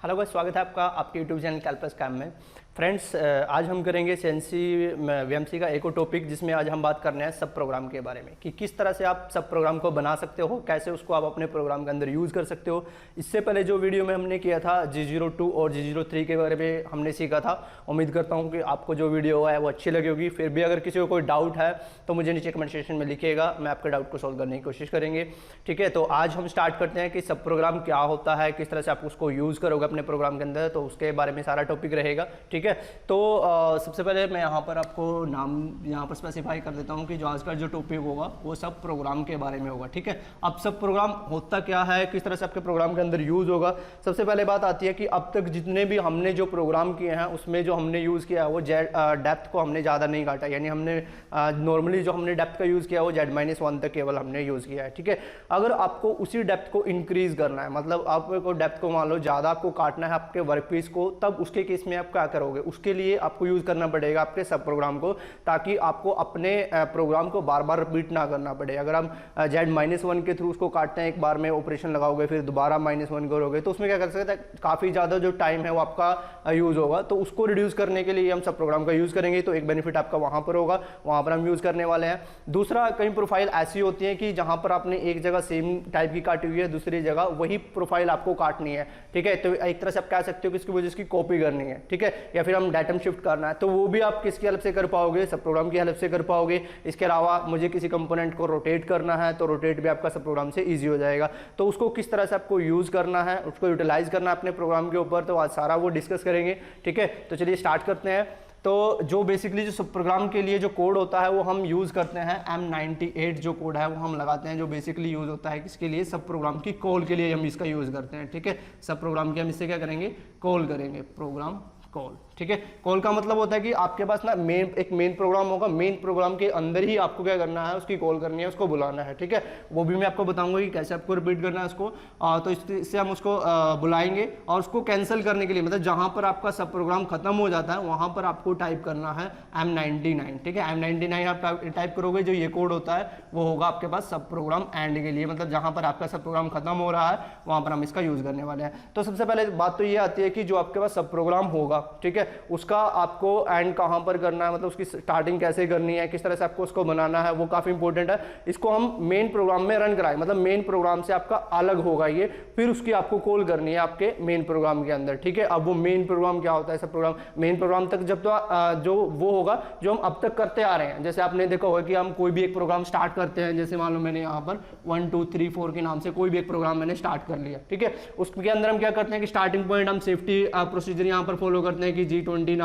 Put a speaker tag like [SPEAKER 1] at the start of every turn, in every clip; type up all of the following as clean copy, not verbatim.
[SPEAKER 1] Hello guys, स्वागत है आपका आपके यूट्यूब चैनल कैलप्लस कैम में। फ्रेंड्स, आज हम करेंगे सीएनसी वीएमसी का एक और टॉपिक, जिसमें आज हम बात करने हैं सब प्रोग्राम के बारे में कि किस तरह से आप सब प्रोग्राम को बना सकते हो, कैसे उसको आप अपने प्रोग्राम के अंदर यूज़ कर सकते हो। इससे पहले जो वीडियो में हमने किया था G02 और G03 के बारे में हमने सीखा था। उम्मीद करता हूँ कि आपको जो वीडियो है वो अच्छी लगी होगी। फिर भी अगर किसी को कोई डाउट है तो मुझे नीचे कमेंट सेक्शन में लिखिएगा, मैं आपके डाउट को सॉल्व करने की कोशिश करेंगे। ठीक है, तो आज हम स्टार्ट करते हैं कि सब प्रोग्राम क्या होता है, किस तरह से आप उसको यूज़ करोगे अपने प्रोग्राम के अंदर, तो उसके बारे में सारा टॉपिक रहेगा। ठीक है, तो सबसे पहले मैं यहाँ पर आपको नाम यहाँ पर स्पेसिफाई कर देता हूँ कि जो आज का जो टॉपिक होगा वो सब प्रोग्राम के बारे में होगा। ठीक है, अब सब प्रोग्राम होता क्या है, किस तरह से आपके प्रोग्राम के अंदर यूज़ होगा। सबसे पहले बात आती है कि अब तक जितने भी हमने जो प्रोग्राम किए हैं उसमें जो हमने यूज़ किया है वो डेप्थ को हमने ज़्यादा नहीं काटा, यानी हमने नॉर्मली जो हमने डेप्थ का यूज़ किया है वो Z-1 तक केवल हमने यूज़ किया है। ठीक है, अगर आपको उसी डेप्थ को इंक्रीज़ करना है, मतलब आपको डेप्थ को मान लो ज़्यादा आपको काटना है आपके वर्कपीस को, तब उसके केस में आप क्या करोगे, उसके लिए आपको यूज़ करना पड़ेगा आपके सब प्रोग्राम को, ताकि आपको अपने प्रोग्राम को बार बार रिपीट ना करना पड़े। अगर हम Z-1 के थ्रू उसको काटते हैं, एक बार में ऑपरेशन लगाओगे फिर दोबारा -1 करोगे, तो उसमें क्या कर सकते हैं, काफ़ी ज़्यादा जो टाइम है वो आपका यूज़ होगा। तो उसको रिड्यूस करने के लिए हम सब प्रोग्राम का यूज़ करेंगे, तो एक बेनिफिट आपका वहाँ पर होगा, वहाँ पर हम यूज़ करने वाले हैं। दूसरा, कई प्रोफाइल ऐसी होती है कि जहाँ पर आपने एक जगह सेम टाइप की काटी हुई है, दूसरी जगह वही प्रोफाइल आपको काटनी है। ठीक है, तो एक तरह से आप कह सकते हो कि इसकी वजह से कॉपी करनी है। ठीक है, या फिर हम डाटा शिफ्ट करना है, तो वो भी आप किसकी हेल्प से कर पाओगे, सब प्रोग्राम की हेल्प से कर पाओगे। इसके अलावा मुझे किसी कंपोनेंट को रोटेट करना है तो रोटेट भी आपका सब प्रोग्राम से ईजी हो जाएगा। तो उसको किस तरह से आपको यूज़ करना है, उसको यूटिलाइज करना है अपने प्रोग्राम के ऊपर, तो आज सारा वो डिस्कस करेंगे। ठीक है, तो चलिए स्टार्ट करते हैं। तो जो बेसिकली जो सब प्रोग्राम के लिए जो कोड होता है वो हम यूज़ करते हैं M98 जो कोड है वो हम लगाते हैं, जो बेसिकली यूज़ होता है किसके लिए, सब प्रोग्राम की कॉल के लिए हम इसका यूज़ करते हैं। ठीक है, सब प्रोग्राम की हम इससे क्या करेंगे, कॉल करेंगे, प्रोग्राम कॉल। ठीक है, कॉल का मतलब होता है कि आपके पास ना एक मेन प्रोग्राम होगा, मेन प्रोग्राम के अंदर ही आपको क्या करना है, उसकी कॉल करनी है, उसको बुलाना है। ठीक है, वो भी मैं आपको बताऊंगा कि कैसे आपको रिपीट करना है उसको। तो इससे हम उसको बुलाएंगे, और उसको कैंसिल करने के लिए, मतलब जहां पर आपका सब प्रोग्राम खत्म हो जाता है वहां पर आपको टाइप करना है M99। ठीक है, M99 आप टाइप करोगे, जो ये कोड होता है वो होगा आपके पास सब प्रोग्राम एंड के लिए, मतलब जहां पर आपका सब प्रोग्राम खत्म हो रहा है वहां पर हम इसका यूज करने वाले हैं। तो सबसे पहले बात तो ये आती है कि जो आपके पास सब प्रोग्राम होगा, ठीक है, उसका आपको एंड कहां पर करना है, मतलब उसकी स्टार्टिंग कैसे करनी है, किस तरह से आपको उसको बनाना है, वो काफी इंपॉर्टेंट है। इसको हम मेन प्रोग्राम में रन कराएं, मतलब मेन प्रोग्राम से आपका अलग होगा ये, फिर उसकी आपको कॉल करनी है आपके मेन प्रोग्राम के अंदर। ठीक है, अब वो मेन प्रोग्राम क्या होता है, सब प्रोग्राम मेन प्रोग्राम तक जब तो जो वो होगा जो हम अब तक करते आ रहे हैं। जैसे आपने देखा होगा कि हम कोई भी एक प्रोग्राम स्टार्ट करते हैं, जैसे मान लो मैंने यहाँ पर 1 2 3 4 के नाम से कोई भी एक प्रोग्राम मैंने स्टार्ट कर लिया। ठीक है, उसके अंदर हम क्या करते हैं कि स्टार्टिंग पॉइंट हम सेफ्टी प्रोसीजर यहाँ पर फॉलो करते हैं कि G21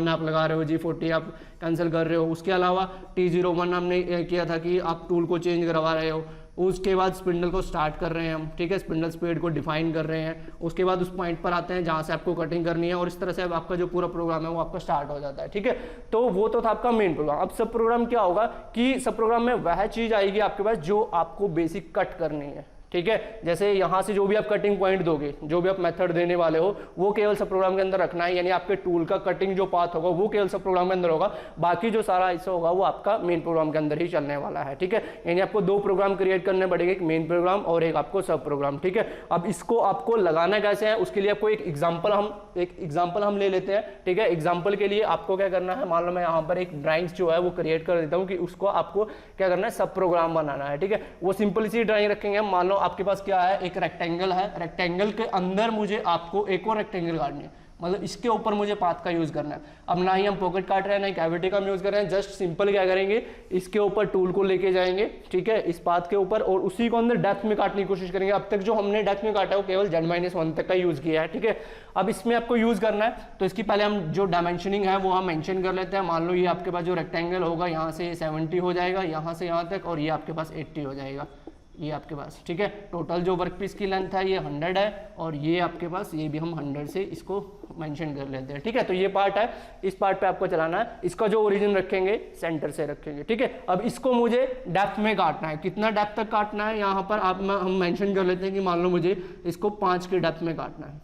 [SPEAKER 1] आप लगा रहे हो, G40 आप कैंसिल कर रहे हो। उसके अलावा T01 हमने किया था कि आप टूल को चेंज करवा रहे हो। उसके बाद स्पिंडल को स्टार्ट कर रहे हैं हम, ठीक है, स्पिंडल स्पीड को डिफाइन कर रहे हैं। उसके बाद उस पॉइंट पर आते हैं जहां से आपको कटिंग करनी है, और इस तरह से अब आपका जो पूरा प्रोग्राम है वो आपका स्टार्ट हो जाता है। ठीक है, तो वो तो था आपका मेन प्रोग्राम। अब सब प्रोग्राम क्या होगा कि सब प्रोग्राम में वह चीज आएगी आपके पास जो आपको बेसिक कट करनी है। ठीक है, जैसे यहां से जो भी आप कटिंग पॉइंट दोगे, जो भी आप मेथड देने वाले हो, वो केवल सब प्रोग्राम के अंदर रखना है, यानी आपके टूल का कटिंग जो पाथ होगा वो केवल सब प्रोग्राम के अंदर होगा, बाकी जो सारा ऐसा होगा वो आपका मेन प्रोग्राम के अंदर ही चलने वाला है। ठीक है, यानी आपको दो प्रोग्राम क्रिएट करने पड़ेंगे, एक मेन प्रोग्राम और एक आपको सब प्रोग्राम। ठीक है, अब इसको आपको लगाना कैसे है, उसके लिए आपको एक एग्जाम्पल हम ले लेते हैं। ठीक है, एग्जाम्पल के लिए आपको क्या करना है, मान लो मैं यहाँ पर एक ड्राइंग जो है वो क्रिएट कर देता हूँ कि उसको आपको क्या करना है, सब प्रोग्राम बनाना है। ठीक है, वो सिंपल सी ड्राइंग रखेंगे। मान लो आपके पास क्या है, एक रेक्टेंगल है, रेक्टेंगल के अंदर मुझे आपको एक और रेक्टेंगल काटनी है, मतलब इसके ऊपर मुझे पाथ का यूज करना है। अब ना ही हम पॉकेट काट रहे हैं ना ही कैविटी का हम यूज कर रहे हैं, जस्ट सिंपल क्या करेंगे, इसके ऊपर टूल को लेके जाएंगे, ठीक है, इस पाथ के ऊपर, और उसी को अंदर डेप्थ में काटने की कोशिश करेंगे। अब तक जो हमने डेप्थ में काटा है वो केवल Z-1 तक का यूज किया है। ठीक है, अब इसमें आपको यूज करना है, तो इसकी पहले हम जो डायमेंशनिंग है वो हम मेंशन कर लेते हैं। मान लो ये आपके पास जो रेक्टेंगल होगा यहाँ से 70 हो जाएगा, यहाँ से यहाँ तक, और ये आपके पास 80 हो जाएगा, ये आपके पास। ठीक है, टोटल जो वर्क पीस की लेंथ है ये 100 है, और ये आपके पास ये भी हम 100 से इसको मेंशन कर लेते हैं। ठीक है, तो ये पार्ट है, इस पार्ट पे आपको चलाना है। इसका जो ओरिजिन रखेंगे सेंटर से रखेंगे। ठीक है, अब इसको मुझे डेप्थ में काटना है, कितना डेप्थ तक काटना है यहाँ पर हम मेंशन कर लेते हैं कि मान लो मुझे इसको 5 के डेप्थ में काटना है।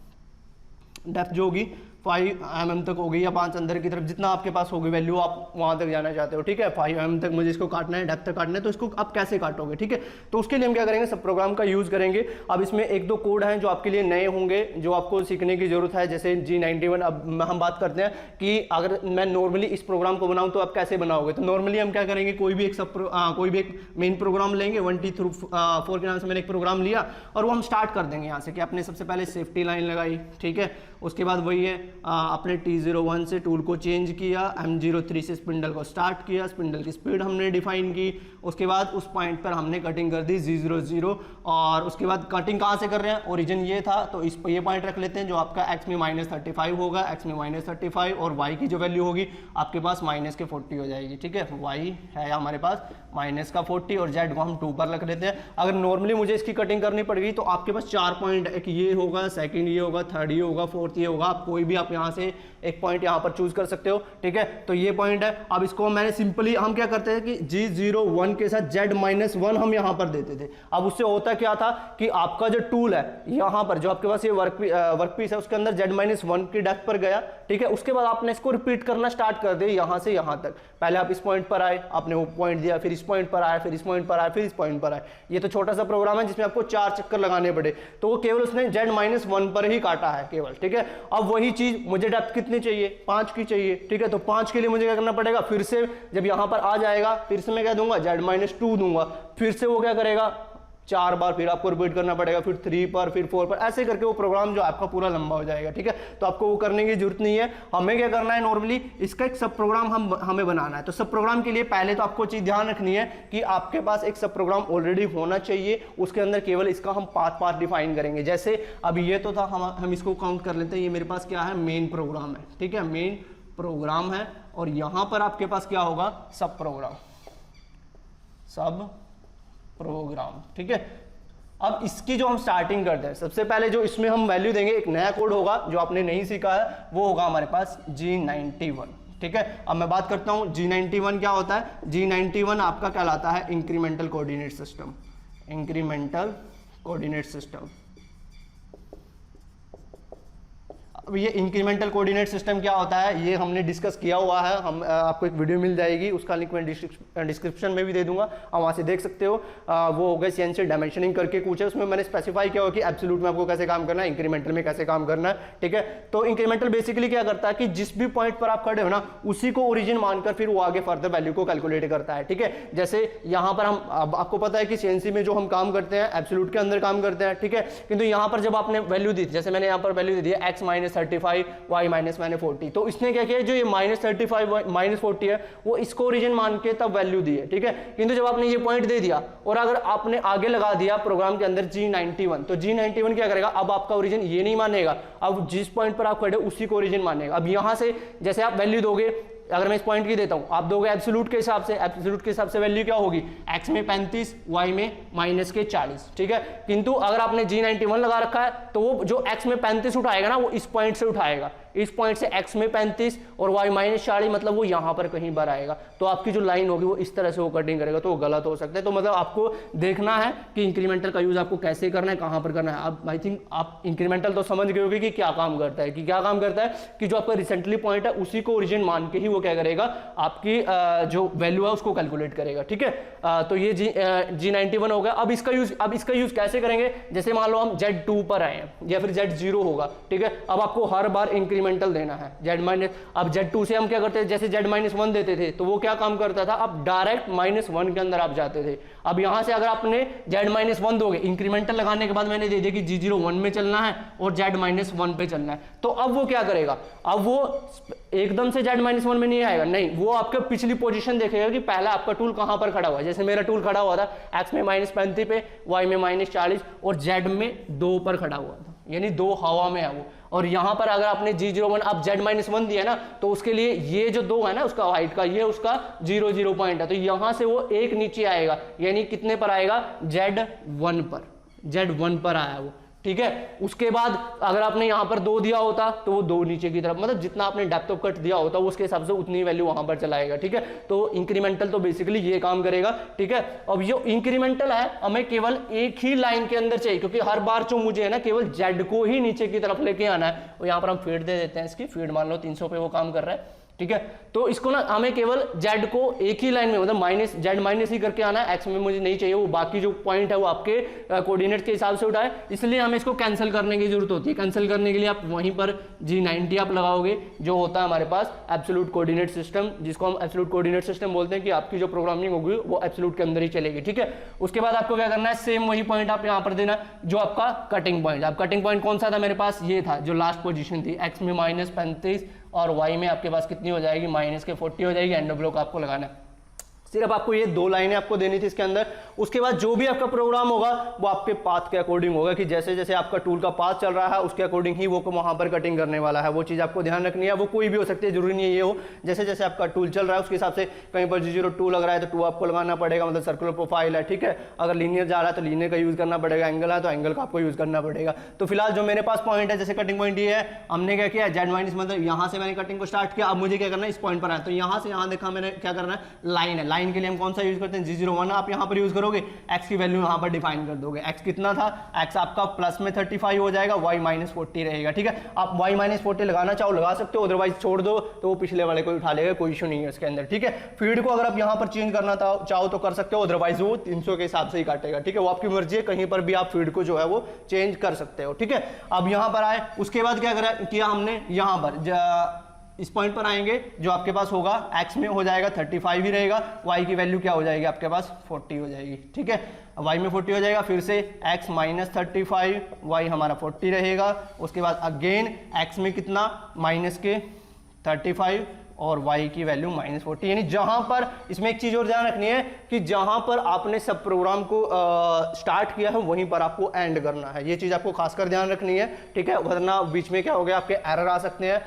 [SPEAKER 1] डेप्थ जो होगी 5 mm तक हो गई या 5 अंदर की तरफ, जितना आपके पास होगी वैल्यू आप वहाँ तक जाना चाहते हो, ठीक है। 5 mm तक मुझे इसको काटना है, डेप्थ तक काटना है, तो इसको आप कैसे काटोगे, ठीक है। तो उसके लिए हम क्या करेंगे, सब प्रोग्राम का यूज़ करेंगे। अब इसमें एक दो कोड हैं जो आपके लिए नए होंगे, जो आपको सीखने की जरूरत है, जैसे G91। अब हम बात करते हैं कि अगर मैं नॉर्मली इस प्रोग्राम को बनाऊँ तो आप कैसे बनाओगे। तो नॉर्मली हम क्या करेंगे, कोई भी एक मेन प्रोग्राम लेंगे, 1 2 3 4 के नाम से मैंने एक प्रोग्राम लिया और वो हम स्टार्ट कर देंगे यहाँ से कि आपने सबसे पहले सेफ्टी लाइन लगाई, ठीक है। उसके बाद वही है आपने T01 से टूल को चेंज किया, M03 से स्पिंडल को स्टार्ट किया, स्पिंडल की स्पीड हमने डिफाइन की। उसके बाद उस पॉइंट पर हमने कटिंग कर दी G00 और उसके बाद कटिंग कहाँ से कर रहे हैं, ओरिजिन ये था तो इस पर ये पॉइंट रख लेते हैं जो आपका x में -35 होगा, x में -35 और y की जो वैल्यू होगी आपके पास -40 हो जाएगी, ठीक है। y है हमारे पास -40 और z को हम 2 पर रख लेते हैं। अगर नॉर्मली मुझे इसकी कटिंग करनी पड़ेगी तो आपके पास 4 पॉइंट, एक ये होगा, सेकंड ये होगा, थर्ड ये होगा, फोर्थ ये होगा। आप कोई भी आप यहाँ से एक पॉइंट यहाँ पर चूज कर सकते हो, ठीक है। तो ये पॉइंट है। अब इसको मैंने सिंपली हम क्या करते हैं कि G01 के साथ Z-1 हम यहाँ पर देते थे। अब उससे होता क्या था कि आपका जो टूल है यहाँ पर, जो आपके पास ये वर्क पीस है, उसके अंदर Z-1 की डेप्थ पर गया, ठीक है। उसके बाद आपने इसको रिपीट करना स्टार्ट कर दिया यहाँ से यहाँ तक। पहले आप इस पॉइंट पर आए, आपने वो पॉइंट दिया, फिर इस पॉइंट पर आए, फिर इस पॉइंट पर आए, फिर इस पॉइंट पर आए। ये तो छोटा सा प्रोग्राम है जिसमें आपको 4 चक्कर लगाने पड़े, तो वो केवल उसने Z-1 पर ही काटा है केवल, ठीक है। अब वही चीज मुझे डेप्थ कितनी चाहिए, 5 की चाहिए, ठीक है। तो 5 के लिए मुझे क्या करना पड़ेगा, फिर से जब यहाँ पर आ जाएगा फिर से मैं क्या दूंगा, Z-2 दूंगा, फिर से वो क्या करेगा 4 बार, फिर आपको रिपीट करना पड़ेगा, फिर 3 पर, फिर 4 पर, ऐसे करके वो प्रोग्राम जो आपका पूरा लंबा हो जाएगा, ठीक है। तो आपको वो करने की जरूरत नहीं है। हमें क्या करना है, नॉर्मली इसका एक सब प्रोग्राम हमें बनाना है। तो सब प्रोग्राम के लिए पहले तो आपको चीज ध्यान रखनी है कि आपके पास एक सब प्रोग्राम ऑलरेडी होना चाहिए, उसके अंदर केवल इसका हम पार्ट डिफाइन करेंगे। जैसे अब ये तो था, हम इसको काउंट कर लेते हैं। ये मेरे पास क्या है, मेन प्रोग्राम है, ठीक है, मेन प्रोग्राम है। और यहां पर आपके पास क्या होगा, सब प्रोग्राम, सब प्रोग्राम, ठीक है। अब इसकी जो हम स्टार्टिंग करते हैं, सबसे पहले जो इसमें हम वैल्यू देंगे, एक नया कोड होगा जो आपने नहीं सीखा है, वो होगा हमारे पास G91, ठीक है। अब मैं बात करता हूं G91 क्या होता है। G91 आपका कहलाता है incremental coordinate system, incremental coordinate system. अब ये इंक्रीमेंटल कोऑर्डिनेट सिस्टम क्या होता है, ये हमने डिस्कस किया हुआ है। हम आपको एक वीडियो मिल जाएगी, उसका लिंक मैं डिस्क्रिप्शन में भी दे दूंगा, आप वहाँ से देख सकते हो। वो हो गए सीएनसी डायमेंशनिंग करके कुछ है, उसमें मैंने स्पेसिफाई किया हो कि एब्सोल्यूट में आपको कैसे काम करना है, इंक्रीमेंटल में कैसे काम करना है, ठीक है। तो इंक्रीमेंटल बेसिकली क्या करता है कि जिस भी पॉइंट पर आप खड़े हो ना, उसी को ओरिजिन मानकर फिर वो आगे फर्दर वैल्यू को कैलकुलेट करता है, ठीक है। जैसे यहाँ पर हम, आपको पता है कि सीएनसी में जो हम काम करते हैं एब्सोल्यूट के अंदर काम करते हैं, ठीक है। किंतु यहाँ पर जब आपने वैल्यू दी, जैसे मैंने यहाँ पर वैल्यू दे दी है x -35 y -40, तो इसने क्या किया, जो ये -35 -40 है वो इसको ओरिजिन मान के तब वैल्यू दी है, ठीक है। किंतु जब आपने ये पॉइंट दे दिया और अगर आपने आगे लगा दिया प्रोग्राम के अंदर G91, तो G91 क्या करेगा, अब आपका ओरिजिन ये नहीं मानेगा, अब जिस पॉइंट पर आप खड़े हो उसी को ओरिजिन मानेगा। अब यहां से जैसे आप वैल्यू दोगे, अगर मैं इस पॉइंट की देता हूं, आप दोगे एब्सोल्यूट के हिसाब से, एब्सोल्यूट के हिसाब से वैल्यू क्या होगी, x में 35 y में -40, ठीक है। किंतु अगर आपने G91 लगा रखा है तो वो जो x में 35 उठाएगा ना, वो इस पॉइंट से उठाएगा, इस पॉइंट से x में 35 और y -40, मतलब वो यहाँ पर कहीं पर आएगा। तो आपकी जो लाइन होगी वो इस तरह से वो कटिंग करेगा, तो वो गलत हो सकता है। तो मतलब आपको देखना है कि इंक्रीमेंटल का यूज आपको कैसे करना है, कहाँ पर करना है। अब आई थिंक आप इंक्रीमेंटल तो समझ गए होंगे कि क्या काम करता है, कि जो आपका रिसेंटली पॉइंट है उसी को ओरिजिन मान के ही वो क्या करेगा, आपकी जो वैल्यू है उसको कैलकुलेट करेगा, ठीक है। तो ये G91 हो गया। अब इसका यूज कैसे करेंगे, जैसे मान लो हम Z2 पर आए हैं या फिर Z0 होगा, ठीक है। अब आपको हर बार इंक्रीमेंटल देना है अब Z2 से हम क्या करते थे, जैसे Z-1 देते थे तो वो क्या काम करता था, अब डायरेक्ट -1 के अंदर आप जाते थे। अब यहां से अगर आपने Z-1 दोगे, इंक्रीमेंटल लगाने के बाद मैंने दे दिया कि G01 में चलना है और Z-1 पे चलना है, तो अब वो क्या करेगा, अब वो एकदम से Z-1 में नहीं आएगा, नहीं, वो आपके पिछली पोजीशन देखेगा कि पहला आपका टूल कहां पर खड़ा हुआ है। जैसे मेरा टूल खड़ा हुआ था x में -35 पे, y में -40 और z में 2 पर खड़ा हुआ था, यानी 2 हवा में है वो। और यहां पर अगर आपने G01 अब Z-1 दिया ना, तो उसके लिए ये जो 2 है ना उसका हाइट का, ये उसका 0 पॉइंट है, तो यहां से वो एक नीचे आएगा, यानी कितने पर आएगा, Z1 पर आया वो, ठीक है। उसके बाद अगर आपने यहाँ पर 2 दिया होता तो वो 2 नीचे की तरफ, मतलब जितना आपने डेप्थ ऑफ कट दिया होता उसके हिसाब से उतनी वैल्यू वहां पर चलाएगा, ठीक है। तो इंक्रीमेंटल तो बेसिकली ये काम करेगा, ठीक है। अब ये इंक्रीमेंटल है हमें केवल एक ही लाइन के अंदर चाहिए, क्योंकि हर बार जो मुझे है ना केवल जेड को ही नीचे की तरफ लेके आना है। और यहाँ पर हम फीड दे देते हैं, इसकी फीड मान लो 300 पे वो काम कर रहा है, ठीक है। तो इसको ना हमें केवल जेड को एक ही लाइन में, मतलब माइनस जेड माइनस ही करके आना है, एक्स में मुझे नहीं चाहिए, वो बाकी जो पॉइंट है वो आपके कोऑर्डिनेट के हिसाब से उठाए, इसलिए हमें इसको कैंसिल करने की जरूरत होती है। कैंसिल करने के लिए आप वहीं पर G90 आप लगाओगे, जो होता है हमारे पास एब्सोल्यूट कोऑर्डिनेट सिस्टम, जिसको हम एब्सोल्यूट कोऑर्डिनेट सिस्टम बोलते हैं, कि आपकी जो प्रोग्रामिंग होगी वो एब्सोल्यूट के अंदर ही चलेगी, ठीक है। उसके बाद आपको क्या करना है, सेम वही पॉइंट आप यहाँ पर देना जो आपका कटिंग पॉइंट। अब कटिंग पॉइंट कौन सा था मेरे पास, ये था जो लास्ट पोजीशन थी, एक्स में -35 और y में आपके पास कितनी हो जाएगी, -40 हो जाएगी। एंड ब्लॉक आपको लगाना है, सिर्फ आपको ये 2 लाइनें आपको देनी थी इसके अंदर। उसके बाद जो भी आपका प्रोग्राम होगा वो आपके पाथ के अकॉर्डिंग होगा, कि जैसे जैसे आपका टूल का पाथ चल रहा है उसके अकॉर्डिंग ही वो वहां पर कटिंग करने वाला है। वो चीज़ आपको ध्यान रखनी है, वो कोई भी हो सकती है, जरूरी नहीं है ये हो। जैसे जैसे आपका टूल चल रहा है उसके हिसाब से, कहीं पर G02 लग रहा है तो 2 आपको लगाना पड़ेगा, मतलब सर्कुलर प्रोफाइल है, ठीक है। अगर लीनियर जा रहा है तो लीनियर का यूज़ करना पड़ेगा, एंगल है तो एंगल का आपको यूज़ करना पड़ेगा। तो फिलहाल जो मेरे पास पॉइंट है, जैसे कटिंग पॉइंट ये है, हमने क्या किया, जेड माइनस, मतलब यहाँ से मैंने कटिंग को स्टार्ट किया। अब मुझे क्या करना है, इस पॉइंट पर आया तो यहाँ से यहाँ देखा मैंने क्या करना है, लाइन है। लाइन के लिए हम कौन सा करते हैं, G01 आप यहाँ पर यूज करोगे, x की वैल्यू यहाँ पर डिफाइन कर दोगे। x कितना था, x आपका प्लस में 35 हो जाएगा, y -40 रहेगा, ठीक है। आप y -40 लगाना चाहो लगा सकते हो, अदरवाइज छोड़ दो तो वो पिछले वाले को उठा लेगा, कोई इशू नहीं है उसके अंदर, ठीक है। फीड को अगर आप यहाँ पर चेंज करना चाहो तो कर सकते हो, अदरवाइज वो 300 के हिसाब से ही काटेगा, ठीक है। वो आपकी मर्जी है, कहीं पर भी आप फीड को जो है वो चेंज कर सकते हो, ठीक है। अब यहाँ पर आए, उसके बाद क्या किया हमने, यहाँ पर इस पॉइंट पर आएंगे, जो आपके पास होगा x में हो जाएगा 35 ही रहेगा, y की वैल्यू क्या हो जाएगी आपके पास 40 हो जाएगी, ठीक है। y में 40 हो जाएगा, फिर से x -35, y हमारा 40 रहेगा। उसके बाद अगेन x में कितना, -35 और y की वैल्यू -40, यानी जहां पर, इसमें एक चीज और ध्यान रखनी है कि जहां पर आपने सब प्रोग्राम को स्टार्ट किया है वहीं पर आपको एंड करना है। ये चीज आपको खासकर ध्यान रखनी है, ठीक है। वरना बीच में क्या हो गया, आपके एरर आ सकते हैं,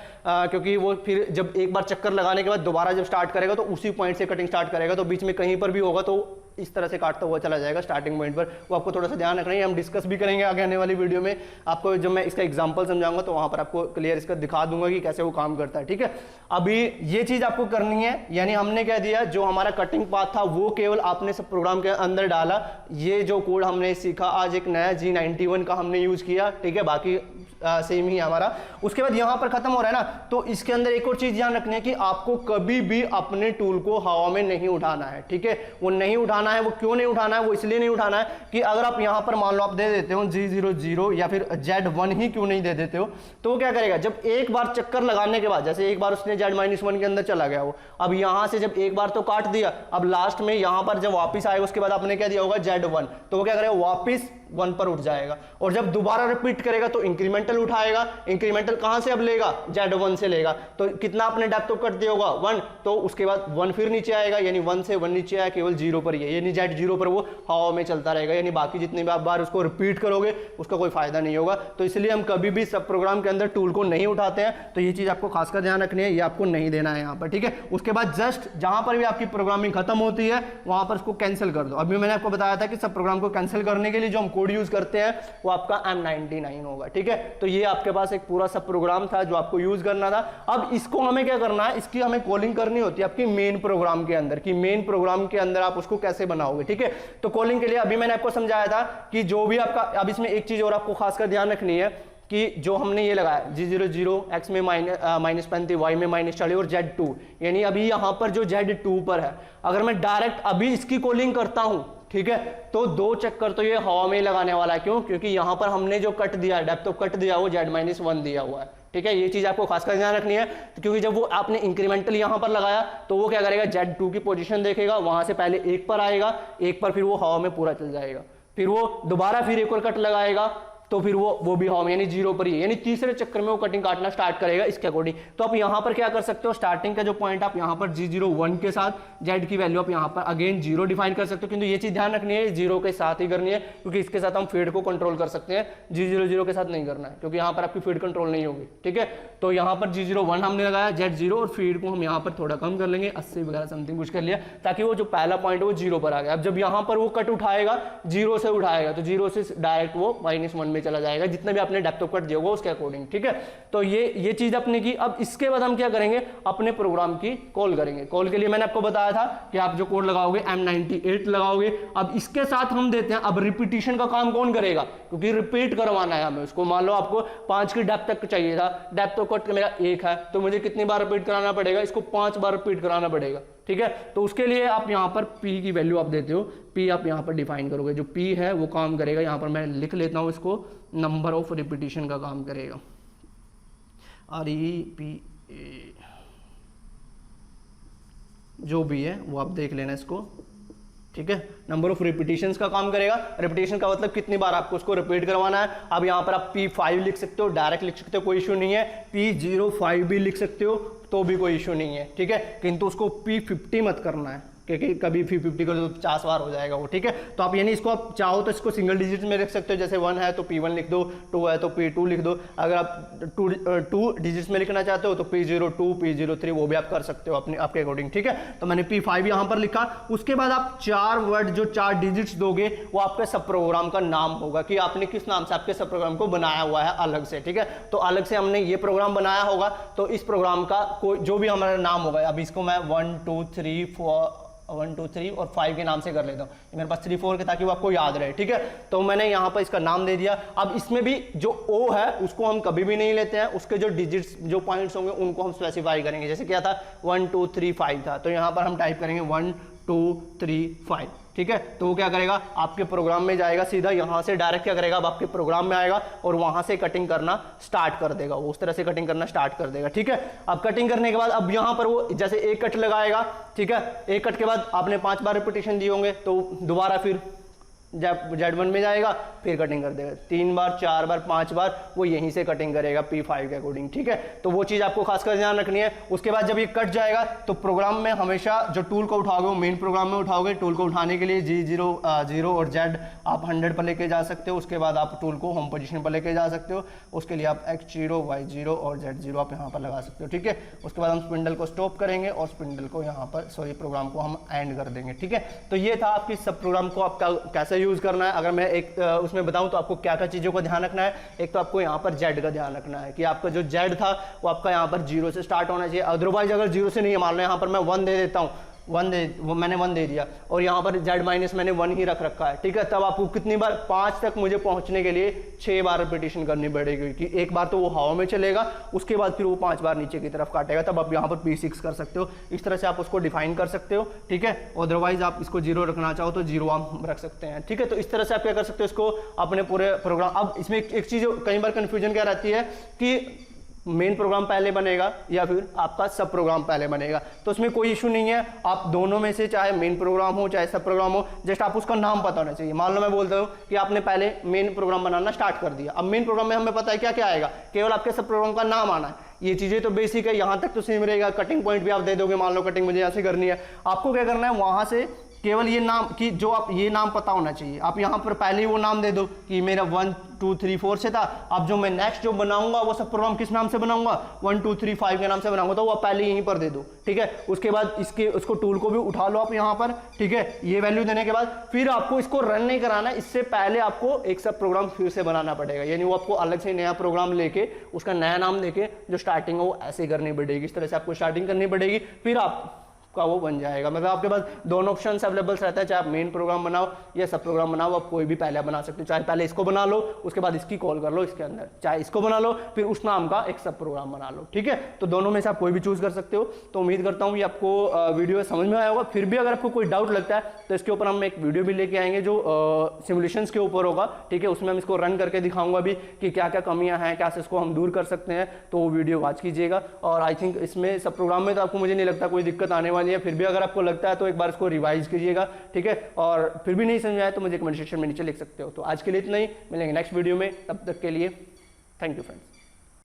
[SPEAKER 1] क्योंकि वो फिर जब एक बार चक्कर लगाने के बाद दोबारा जब स्टार्ट करेगा तो उसी पॉइंट से कटिंग स्टार्ट करेगा, तो बीच में कहीं पर भी होगा तो इस तरह से काटता हुआ चला जाएगा स्टार्टिंग पॉइंट पर। वो आपको थोड़ा सा ध्यान रखना है, हम डिस्कस भी करेंगे आगे आने वाली वीडियो में। आपको जब मैं इसका एग्जांपल समझाऊंगा तो वहां पर आपको क्लियर इसका दिखा दूंगा कि कैसे वो काम करता है, ठीक है। अभी ये चीज आपको करनी है, यानी हमने क्या दिया, जो हमारा कटिंग पाथ था वो केवल आपने सब प्रोग्राम के अंदर डाला। ये जो कोड हमने सीखा आज, एक नया G91 का हमने यूज किया, ठीक है, बाकी सेम ही हमारा। उसके बाद यहाँ पर खत्म हो रहा है ना, तो इसके अंदर एक और चीज ध्यान रखनी है कि आपको कभी भी अपने टूल को हवा में नहीं उठाना है, ठीक है। वो नहीं उठाना है, वो क्यों नहीं उठाना है, वो इसलिए नहीं उठाना है कि अगर आप यहाँ पर मान लो आप दे देते हो G00 या फिर Z1 ही क्यों नहीं दे देते हो, तो वो क्या करेगा, जब एक बार चक्कर लगाने के बाद, जैसे एक बार उसने Z-1 के अंदर चला गया वो, अब यहाँ से जब एक बार तो काट दिया, अब लास्ट में यहाँ पर जब वापिस आएगा उसके बाद आपने क्या दिया होगा Z1, तो वो क्या करेगा, वापिस 1 पर उठ जाएगा। और जब दोबारा रिपीट करेगा तो इंक्रीमेंटल उठाएगा। इंक्रीमेंटल कहां से अब लेगा, Z1 से लेगा। तो कितना आपने डेप्थ ऑफ कट दिया होगा 1, तो उसके बाद 1 फिर नीचे आएगा, यानी 1 से 1 नीचे आया, केवल 0 पर ही है, यानी Z0 पर वो हवा में चलता रहेगा, यानी बाकी जितनी भी आप बार उसको रिपीट करोगे उसका कोई फायदा नहीं होगा। तो इसलिए हम कभी भी सब प्रोग्राम के अंदर टूल को नहीं उठाते हैं, तो ये चीज आपको खासकर ध्यान रखनी है, ये आपको नहीं देना है यहाँ पर, ठीक है। उसके बाद जस्ट जहां पर भी आपकी प्रोग्रामिंग खत्म होती है वहां पर उसको कैंसिल कर दो। अभी मैंने आपको बताया था कि सब प्रोग्राम को कैंसिल करने के लिए जो हम कोड यूज करते हैं वो आपका M99 होगा, ठीक है। तो ये आपके पास एक पूरा सब प्रोग्राम था जो आपको यूज करना था। अब इसको हमें क्या करना है, इसकी हमें कॉलिंग करनी होती है आपकी मेन प्रोग्राम के अंदर, कि मेन प्रोग्राम के अंदर आप उसको कैसे बनाओगे, ठीक है। तो कॉलिंग के लिए अभी मैंने आपको समझाया था कि जो भी आपका, अब इसमें एक चीज और आपको खासकर ध्यान रखनी है कि जो हमने ये लगाया G00, x में -35, y में -40 और Z2, यानी अभी यहां पर जो Z2 पर है, अगर मैं डायरेक्ट अभी इसकी कॉलिंग करता हूं, ठीक है, तो 2 चक्कर तो ये हवा में ही लगाने वाला है। क्यों, क्योंकि यहां पर हमने जो कट दिया, डेप्थ ऑफ कट दिया वो Z-1 दिया हुआ है, ठीक है। ये चीज आपको खासकर ध्यान रखनी है, क्योंकि जब वो आपने इंक्रीमेंटल यहां पर लगाया तो वो क्या करेगा, Z2 की पोजीशन देखेगा, वहां से पहले 1 पर आएगा, 1 पर फिर वो हवा में पूरा चल जाएगा, फिर वो दोबारा फिर एक और कट लगाएगा, तो फिर वो भी हवा में, यानी 0 पर ही है, यानी तीसरे चक्कर में वो कटिंग काटना स्टार्ट करेगा इसके अकॉर्डिंग। तो आप यहाँ पर क्या कर सकते हो, स्टार्टिंग का जो पॉइंट आप यहाँ पर G01 के साथ Z की वैल्यू आप यहाँ पर अगेन 0 डिफाइन कर सकते हो, किंतु ये चीज ध्यान रखनी है 0 के साथ ही करनी है, क्योंकि इसके साथ हम फीड को कंट्रोल कर सकते हैं, G00 के साथ नहीं करना है, क्योंकि यहाँ पर आपकी फीड कंट्रोल नहीं होगी, ठीक है। तो यहाँ पर G01 हमने लगाया, Z0 और फीड को हम यहाँ पर थोड़ा कम कर लेंगे, 80 वगैरह समथिंग कुछ कर लिया, ताकि वो जो पहला पॉइंट है वो 0 पर आ गया। अब जब यहाँ पर वो कट उठाएगा 0 से उठाएगा, तो 0 से डायरेक्ट वो -1 में में चला जाएगा, जितना भी आपने डेप्थ ऑफ कट दिया होगा उसके अकॉर्डिंग, ठीक है। तो ये चीज अपने की। अब इसके बाद हम क्या करेंगे, अपने प्रोग्राम की कॉल करेंगे। कॉल के लिए मैंने आपको बताया था कि आप जो कोड लगाओगे M98 लगाओगे। अब इसके साथ हम देते हैं, अब रिपीटिशन का काम कौन करेगा, क्योंकि रिपीट करवाना है हमें उसको। मान लो आपको 5 की डेप्थ तक चाहिए था, डेप्थ ऑफ कट मेरा 1 है, तो मुझे कितनी बार रिपीट कराना पड़ेगा, इसको 5 बार रिपीट कराना पड़ेगा, ठीक है। तो उसके लिए आप यहाँ पर P की वैल्यू आप देते हो, P आप यहाँ पर डिफाइन करोगे। जो P है वो काम करेगा, यहाँ पर मैं लिख लेता हूँ इसको, नंबर ऑफ रिपीटिशन का काम करेगा, REPA जो भी है वो आप देख लेना इसको, ठीक है। नंबर ऑफ रिपीटिशंस का काम करेगा। रिपीटिशन का मतलब कितनी बार आपको उसको रिपीट करवाना है। अब यहाँ पर आप P5 लिख सकते हो, डायरेक्ट लिख सकते हो, कोई इशू नहीं है। P05 भी लिख सकते हो तो भी कोई इशू नहीं है, ठीक है। किंतु उसको P50 मत करना है, क्योंकि कभी P50 कर दो तो 50 बार हो जाएगा वो, ठीक है। तो आप यानी इसको आप चाहो तो इसको सिंगल डिजिट में रख सकते हो, जैसे 1 है तो P1 लिख दो, 2 है तो P2 लिख दो। अगर आप 2 डिजिट्स में लिखना चाहते हो तो P02, P03 वो भी आप कर सकते हो अपने आपके अकॉर्डिंग, ठीक है। तो मैंने P5 यहाँ पर लिखा। उसके बाद आप 4 वर्ड जो 4 डिजिट्स दोगे वो आपके सब प्रोग्राम का नाम होगा, कि आपने किस नाम से आपके सब प्रोग्राम को बनाया हुआ है अलग से, ठीक है। तो अलग से हमने ये प्रोग्राम बनाया होगा, तो इस प्रोग्राम का कोई जो भी हमारा नाम होगा, अब इसको मैं 1 2 3 और 5 के नाम से कर लेता हूँ, मेरे पास 3 4 के, ताकि वो आपको याद रहे, ठीक है। तो मैंने यहाँ पर इसका नाम दे दिया। अब इसमें भी जो O है उसको हम कभी भी नहीं लेते हैं, उसके जो डिजिट्स जो पॉइंट्स होंगे उनको हम स्पेसिफाई करेंगे। जैसे क्या था 1 2 3 5 था, तो यहाँ पर हम टाइप करेंगे 1 2 3 5, ठीक है। तो वो क्या करेगा, आपके प्रोग्राम में जाएगा सीधा, यहाँ से डायरेक्ट क्या करेगा, अब आपके प्रोग्राम में आएगा और वहाँ से कटिंग करना स्टार्ट कर देगा, वो उस तरह से कटिंग करना स्टार्ट कर देगा, ठीक है। अब कटिंग करने के बाद अब यहाँ पर वो जैसे एक कट लगाएगा, ठीक है। एक कट के बाद आपने 5 बार रिपीटिशन दिए होंगे, तो दोबारा फिर Z1 में जाएगा, फिर कटिंग कर देगा 3 बार 4 बार 5 बार, वो यहीं से कटिंग करेगा P5 के अकॉर्डिंग, ठीक है। तो वो चीज़ आपको खासकर ध्यान रखनी है। उसके बाद जब ये कट जाएगा तो प्रोग्राम में हमेशा जो टूल को उठाओगे वो मेन प्रोग्राम में उठाओगे। टूल को उठाने के लिए G0 और Z आप 100 पर लेके जा सकते हो। उसके बाद आप टूल को होम पोजीशन पर लेके जा सकते हो। उसके लिए आप X0 Y0 और Z0 आप यहाँ पर लगा सकते हो, ठीक है। उसके बाद हम स्पिंडल को स्टॉप करेंगे और स्पिंडल को यहाँ पर प्रोग्राम को हम एंड कर देंगे, ठीक है। तो ये था आपकी सब प्रोग्राम को आपका कैसे यूज करना है। अगर मैं एक उसमें बताऊं तो आपको क्या क्या चीज़ों का ध्यान रखना है। एक तो आपको यहाँ पर Z का ध्यान रखना है कि आपका जो Z था वो आपका यहाँ पर 0 से स्टार्ट होना चाहिए। अदरवाइज अगर 0 से नहीं है, मान लो यहाँ पर मैं 1 दे देता हूँ, मैंने 1 दे दिया और यहाँ पर Z माइनस मैंने 1 ही रख रखा है, ठीक है। तब आपको कितनी बार 5 तक मुझे पहुँचने के लिए 6 बार रिपीटिशन करनी पड़ेगी, कि एक बार तो वो हवा में चलेगा, उसके बाद फिर वो 5 बार नीचे की तरफ काटेगा, तब आप यहाँ पर P6 कर सकते हो। इस तरह से आप उसको डिफाइन कर सकते हो, ठीक है। अदरवाइज आप इसको 0 रखना चाहो तो 0 आप रख सकते हैं, ठीक है। तो इस तरह से आप क्या कर सकते हो इसको अपने पूरे प्रोग्राम। अब इसमें एक चीज़ कई बार कन्फ्यूजन क्या रहती है कि मेन प्रोग्राम पहले बनेगा या फिर आपका सब प्रोग्राम पहले बनेगा। तो उसमें कोई इशू नहीं है, आप दोनों में से चाहे मेन प्रोग्राम हो चाहे सब प्रोग्राम हो, जस्ट आप उसका नाम पता होना चाहिए। मान लो मैं बोलता हूँ कि आपने पहले मेन प्रोग्राम बनाना स्टार्ट कर दिया। अब मेन प्रोग्राम में हमें पता है क्या क्या आएगा, केवल आपके सब प्रोग्राम का नाम आना है। ये चीज़ें तो बेसिक है, यहाँ तक तो सेम रहेगा। कटिंग पॉइंट भी आप दे दोगे, मान लो कटिंग मुझे यहाँ से करनी है, आपको क्या करना है, वहाँ से केवल ये नाम कि जो आप ये नाम पता होना चाहिए। आप यहाँ पर पहले ही वो नाम दे दो कि मेरा 1 2 3 4 से था। अब जो मैं नेक्स्ट जो बनाऊंगा वो सब प्रोग्राम किस नाम से बनाऊंगा, 1 2 3 5 के नाम से बनाऊंगा, तो वो पहले यहीं पर दे दो, ठीक है। उसके बाद उसको टूल को भी उठा लो आप यहाँ पर, ठीक है। ये वैल्यू देने के बाद फिर आपको इसको रन नहीं कराना, इससे पहले आपको एक सब प्रोग्राम फिर से बनाना पड़ेगा। यानी वो आपको अलग से नया प्रोग्राम लेके उसका नया नाम देके जो स्टार्टिंग है वो ऐसे करनी पड़ेगी। इस तरह से आपको स्टार्टिंग करनी पड़ेगी, फिर आप का वो बन जाएगा। मतलब आपके पास दोनों ऑप्शन अवेलेबल रहता है, चाहे आप मेन प्रोग्राम बनाओ या सब प्रोग्राम बनाओ, आप कोई भी पहले बना सकते हो। चाहे पहले इसको बना लो, उसके बाद इसकी कॉल कर लो इसके अंदर, चाहे इसको बना लो फिर उस नाम का एक सब प्रोग्राम बना लो, ठीक है। तो दोनों में से आप कोई भी चूज कर सकते हो। तो उम्मीद करता हूँ ये आपको वीडियो समझ में आया होगा। फिर भी अगर आपको कोई डाउट लगता है तो इसके ऊपर हम एक वीडियो भी लेके आएंगे जो सिमुलेशंस के ऊपर होगा, ठीक है। उसमें हम इसको रन करके दिखाऊंगा भी कि क्या क्या कमियां हैं, कैसे इसको हम दूर कर सकते हैं। तो वो वीडियो वॉच कीजिएगा। और आई थिंक इसमें सब प्रोग्राम में तो आपको मुझे नहीं लगता कोई दिक्कत आने वाली है। फिर भी अगर आपको लगता है तो एक बार इसको रिवाइज कीजिएगा, ठीक है। और फिर भी नहीं समझ आया तो मुझे कमेंट सेक्शन में नीचे लिख सकते हो। तो आज के लिए इतना ही, मिलेंगे नेक्स्ट वीडियो में, तब तक के लिए थैंक यू फ्रेंड्स।